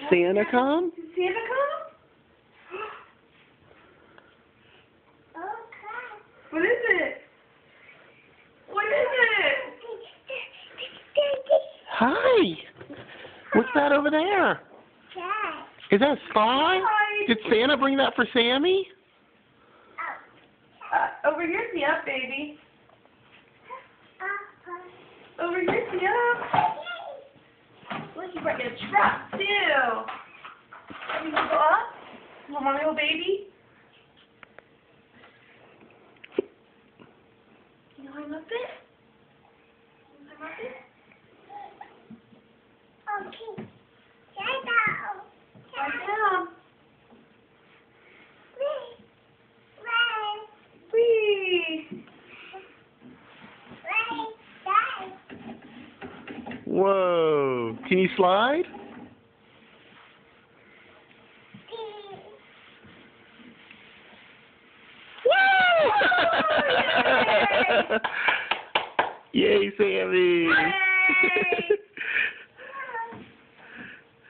Santa come? Did Santa come? What is it? What is it? Hi. What's that over there? Is that a spy? Hi. Did Santa bring that for Sammy? Over here's the up, baby. Over here's the up. Look, you brought me a truck, too. You want to go up? You want mommy, little baby? Can you climb up it? Can you climb up it? Right down. Whee! Whoa. Can you slide? Yay, Sammy! Yay!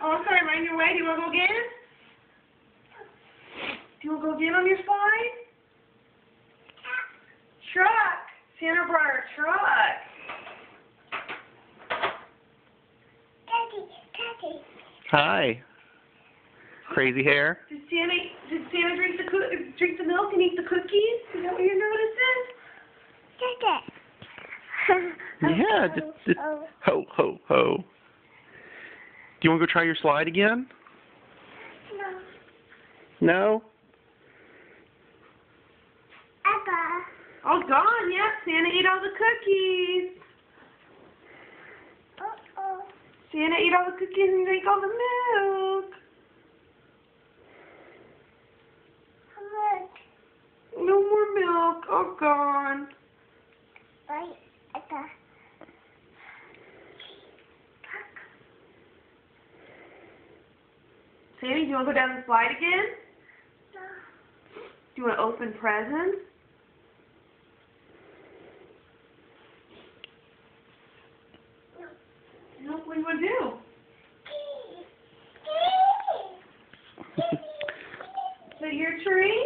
Oh, I'm sorry, mind your way. Do you want to go again? Do you want to go again on your slide? Truck! Santa brought our truck. Hi. Crazy hair. Did Santa drink the milk and eat the cookies? Is that what you're noticing? Yeah, just ho, ho, ho. Do you want to go try your slide again? No? All gone, yep. Santa ate all the cookies. Santa ate all the cookies and drank all the milk. No more milk. All gone. Sammy, do you want to go down the slide again? Do you want to open presents? No, what do you want to do? Is that your tree?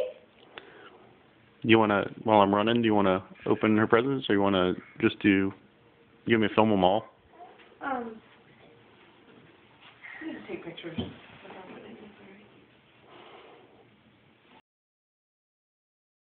Do you want to, while I'm running, do you want to open her presents, or you want to just do, you want me to film them all? I need to take pictures.